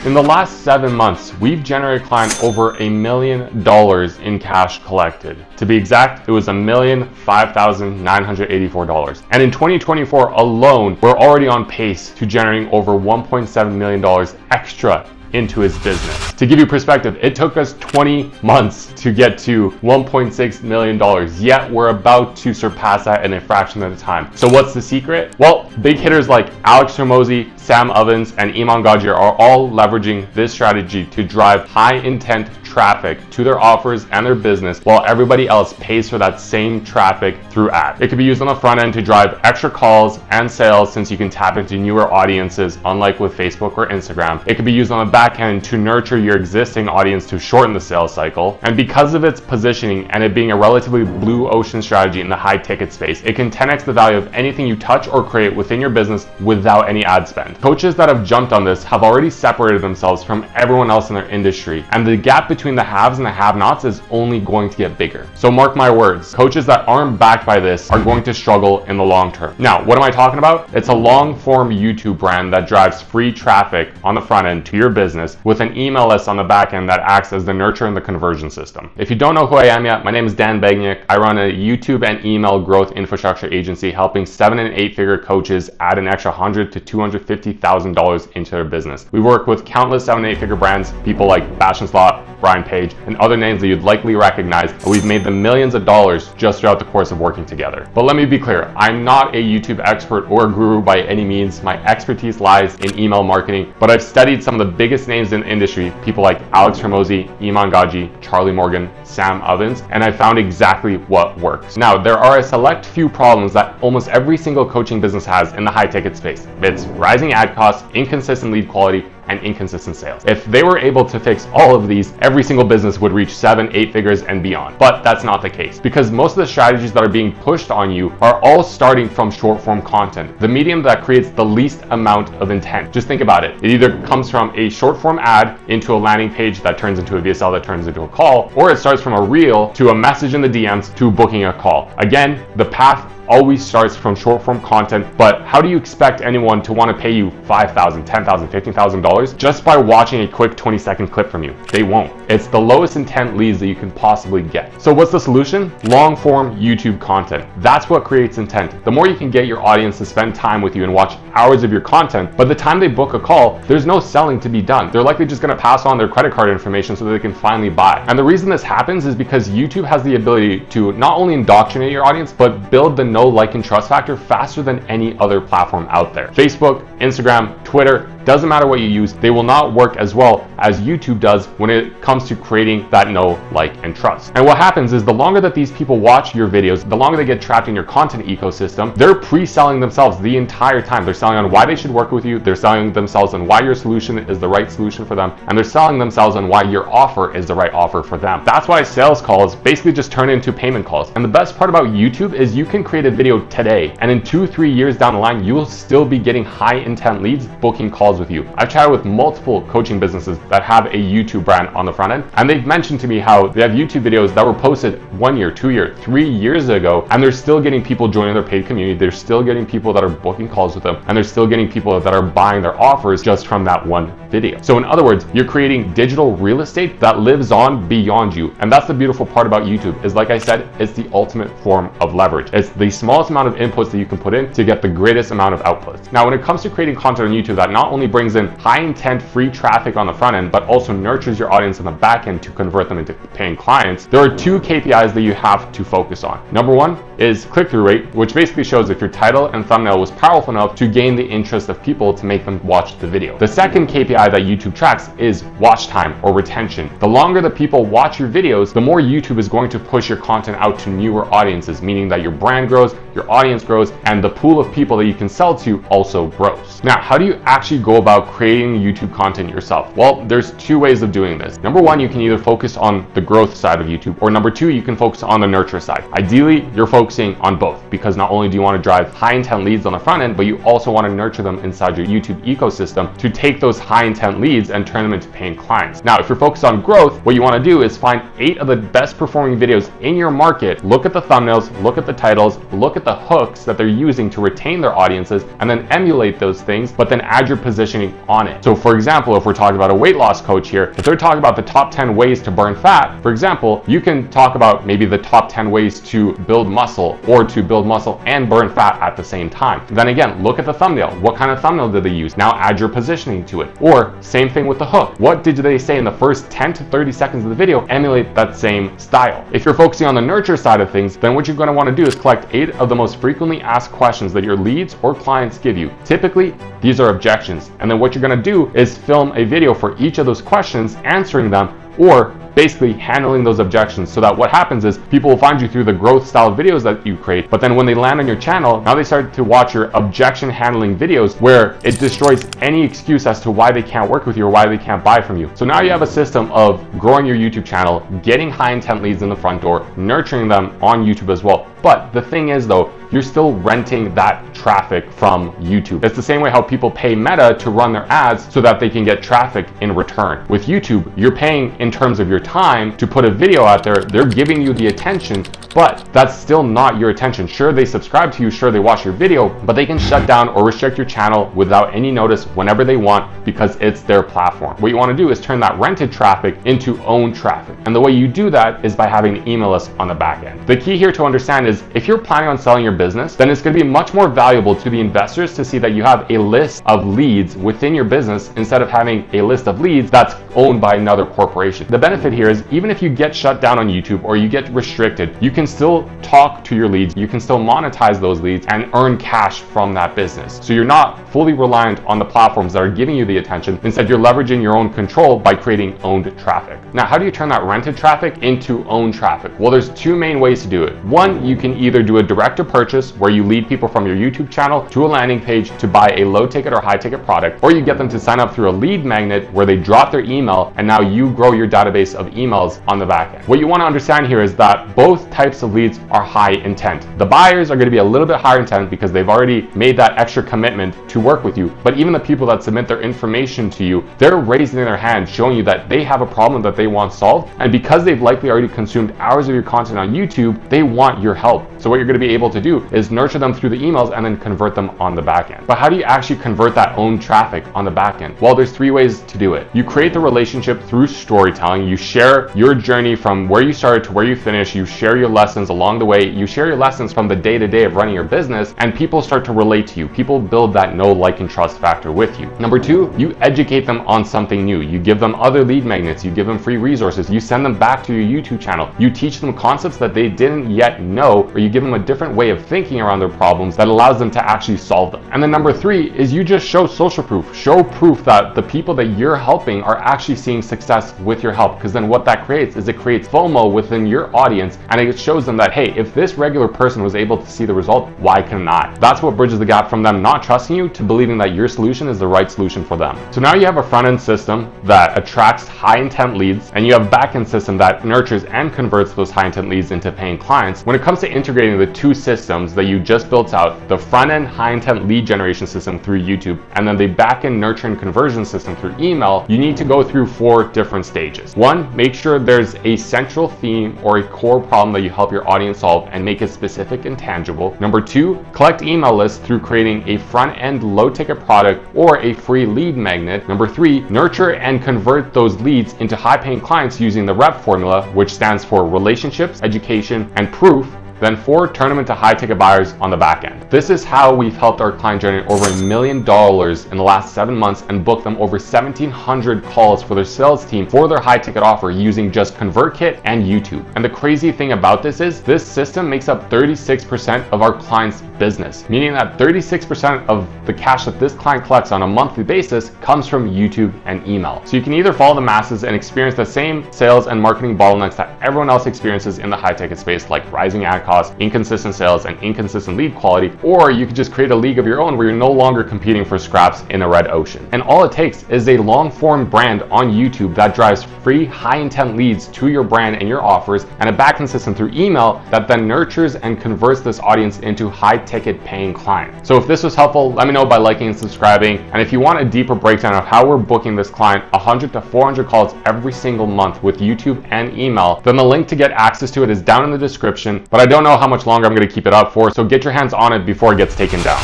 In the last 7 months, we've generated clients over $1 million in cash collected. To be exact, it was $1,005,984. And in 2024 alone, we're already on pace to generating over $1.7 million extra into his business. To give you perspective, it took us 20 months to get to $1.6 million, yet we're about to surpass that in a fraction of the time. So what's the secret? Well, big hitters like Alex Hormozi, Sam Ovens, and Iman Gadzhir are all leveraging this strategy to drive high intent traffic to their offers and their business, while everybody else pays for that same traffic through ads. It could be used on the front end to drive extra calls and sales, since you can tap into newer audiences, unlike with Facebook or Instagram. It could be used on the back end to nurture your existing audience to shorten the sales cycle. And because of its positioning and it being a relatively blue ocean strategy in the high ticket space, it can 10x the value of anything you touch or create within your business without any ad spend. Coaches that have jumped on this have already separated themselves from everyone else in their industry, and the gap between the haves and the have-nots is only going to get bigger. So mark my words, coaches that aren't backed by this are going to struggle in the long term. Now, what am I talking about? It's a long-form YouTube brand that drives free traffic on the front end to your business with an email list on the back end that acts as the nurture and the conversion system. If you don't know who I am yet, my name is Dan Begniak. I run a YouTube and email growth infrastructure agency helping 7- and 8-figure coaches add an extra $100,000 to $250,000 into their business. We work with countless 7- and 8-figure brands, people like Bastian Slot, Brian Page, and other names that you'd likely recognize, and we've made them millions of dollars just throughout the course of working together. But let me be clear, I'm not a YouTube expert or guru by any means. My expertise lies in email marketing, but I've studied some of the biggest names in the industry, people like Alex Hormozi, Iman Gadzhir, Charlie Morgan, Sam Ovens, and I found exactly what works. Now, there are a select few problems that almost every single coaching business has in the high ticket space. It's rising ad costs, inconsistent lead quality, and inconsistent sales. If they were able to fix all of these, every single business would reach 7, 8 figures and beyond. But that's not the case, because most of the strategies that are being pushed on you are all starting from short form content, the medium that creates the least amount of intent. Just think about it. It either comes from a short form ad into a landing page that turns into a VSL that turns into a call, or it starts from a reel to a message in the DMs to booking a call. Again, the path always starts from short form content, but how do you expect anyone to want to pay you $5,000, $10,000, $15,000 just by watching a quick 20-second clip from you? They won't. It's the lowest intent leads that you can possibly get. So what's the solution? Long form YouTube content. That's what creates intent. The more you can get your audience to spend time with you and watch hours of your content, by the time they book a call, there's no selling to be done. They're likely just going to pass on their credit card information so that they can finally buy. And the reason this happens is because YouTube has the ability to not only indoctrinate your audience, but build the know, like, and trust factor faster than any other platform out there. Facebook, Instagram, Twitter, doesn't matter what you use, they will not work as well as YouTube does when it comes to creating that know, like, and trust. And what happens is the longer that these people watch your videos, the longer they get trapped in your content ecosystem, they're pre-selling themselves the entire time. They're selling on why they should work with you, they're selling themselves on why your solution is the right solution for them, and they're selling themselves on why your offer is the right offer for them. That's why sales calls basically just turn into payment calls. And the best part about YouTube is you can create a video today, and in 2-3 years down the line, you will still be getting high intent leads booking calls with you. I've chatted with multiple coaching businesses that have a YouTube brand on the front end, and they've mentioned to me how they have YouTube videos that were posted 1 year, 2 year, 3 years ago, and they're still getting people joining their paid community. They're still getting people that are booking calls with them, and they're still getting people that are buying their offers just from that one video. So in other words, you're creating digital real estate that lives on beyond you. And that's the beautiful part about YouTube, is like I said, it's the ultimate form of leverage. It's the smallest amount of inputs that you can put in to get the greatest amount of outputs. Now, when it comes to creating content on YouTube that not only brings in high intent free traffic on the front end, but also nurtures your audience on the back end to convert them into paying clients, there are 2 KPIs that you have to focus on. Number 1 is click-through rate, which basically shows if your title and thumbnail was powerful enough to gain the interest of people to make them watch the video. The second KPI that YouTube tracks is watch time or retention. The longer that people watch your videos, the more YouTube is going to push your content out to newer audiences, meaning that your brand grows, your audience grows, and the pool of people that you can sell to also grows. Now, how do you actually go about creating YouTube content yourself? Well, there's 2 ways of doing this. Number 1, you can either focus on the growth side of YouTube, or number 2, you can focus on the nurture side. Ideally, you're focusing on both, because not only do you want to drive high intent leads on the front end, but you also want to nurture them inside your YouTube ecosystem to take those high intent leads and turn them into paying clients. Now, if you're focused on growth, what you want to do is find 8 of the best performing videos in your market, look at the thumbnails, look at the titles, look at the hooks that they're using to retain their audiences, and then emulate those things, but then add your position positioning on it. So for example, if we're talking about a weight loss coach here, if they're talking about the top 10 ways to burn fat, for example, you can talk about maybe the top 10 ways to build muscle, or to build muscle and burn fat at the same time. Then again, look at the thumbnail. What kind of thumbnail did they use? Now add your positioning to it. Or same thing with the hook. What did they say in the first 10 to 30 seconds of the video? Emulate that same style. If you're focusing on the nurture side of things, then what you're going to want to do is collect 8 of the most frequently asked questions that your leads or clients give you. Typically, these are objections. And then what you're going to do is film a video for each of those questions, answering them, or basically handling those objections, so that what happens is people will find you through the growth style videos that you create, but then when they land on your channel, now they start to watch your objection handling videos, where it destroys any excuse as to why they can't work with you or why they can't buy from you. So now you have a system of growing your YouTube channel, getting high intent leads in the front door, nurturing them on YouTube as well. But the thing is though, you're still renting that traffic from YouTube. It's the same way how people pay Meta to run their ads so that they can get traffic in return. With YouTube, you're paying in terms of your time to put a video out there. They're giving you the attention, but that's still not your attention. Sure, they subscribe to you, sure, they watch your video, but they can shut down or restrict your channel without any notice whenever they want, because it's their platform. What you want to do is turn that rented traffic into owned traffic. And the way you do that is by having an email list on the back end. The key here to understand is, if you're planning on selling your business, then it's going to be much more valuable to the investors to see that you have a list of leads within your business, instead of having a list of leads that's owned by another corporation. The benefit here is, even if you get shut down on YouTube or you get restricted, you can still talk to your leads, you can still monetize those leads and earn cash from that business. So you're not fully reliant on the platforms that are giving you the attention. Instead, you're leveraging your own control by creating owned traffic. Now, how do you turn that rented traffic into owned traffic? Well, there's 2 main ways to do it. One, you can either do a direct to purchase, where you lead people from your YouTube channel to a landing page to buy a low ticket or high ticket product, or you get them to sign up through a lead magnet where they drop their email, and now you grow your database of emails on the back end. What you want to understand here is that both types of leads are high intent. The buyers are going to be a little bit higher intent because they've already made that extra commitment to work with you. But even the people that submit their information to you, they're raising their hand, showing you that they have a problem that they want solved. And because they've likely already consumed hours of your content on YouTube, they want your help. So what you're going to be able to do is nurture them through the emails and then convert them on the back end. But how do you actually convert that own traffic on the back end? Well, there's 3 ways to do it. You create the relationship through storytelling. You share your journey from where you started to where you finish. You share your lessons along the way. You share your lessons from the day-to-day of running your business, and people start to relate to you. People build that know, like, and trust factor with you. Number 2, you educate them on something new. You give them other lead magnets. You give them free resources. You send them back to your YouTube channel. You teach them concepts that they didn't yet know, or you give them a different way of thinking around their problems that allows them to actually solve them. And then number 3 is you just show social proof. Show proof that the people that you're helping are actually seeing success with your help, because then what that creates is it creates FOMO within your audience, and it shows them that, hey, if this regular person was able to see the result, why can I? That's what bridges the gap from them not trusting you to believing that your solution is the right solution for them. So now you have a front-end system that attracts high-intent leads, and you have a back-end system that nurtures and converts those high-intent leads into paying clients. When it comes to integrating the 2 systems that you just built out, the front-end high-intent lead generation system through YouTube, and then the back-end nurture and conversion system through email, you need to go through 4 different stages. 1, make sure there's a central theme or a core problem that you help your audience solve and make it specific and tangible. Number 2, collect email lists through creating a front-end low-ticket product or a free lead magnet. Number 3, nurture and convert those leads into high-paying clients using the REP formula, which stands for relationships, education, and proof. Then 4, turn them into high-ticket buyers on the back end. This is how we've helped our client generate over $1 million in the last 7 months and book them over 1,700 calls for their sales team for their high-ticket offer using just ConvertKit and YouTube. And the crazy thing about this is this system makes up 36% of our client's business, meaning that 36% of the cash that this client collects on a monthly basis comes from YouTube and email. So you can either follow the masses and experience the same sales and marketing bottlenecks that everyone else experiences in the high-ticket space, like rising ad costs, inconsistent sales, and inconsistent lead quality, or you could just create a league of your own where you're no longer competing for scraps in a red ocean. And all it takes is a long-form brand on YouTube that drives free high-intent leads to your brand and your offers, and a backend system through email that then nurtures and converts this audience into high-ticket paying clients. So if this was helpful, let me know by liking and subscribing. And if you want a deeper breakdown of how we're booking this client 100 to 400 calls every single month with YouTube and email, then the link to get access to it is down in the description. But I don't know how much longer I'm going to keep it up for, so get your hands on it before it gets taken down.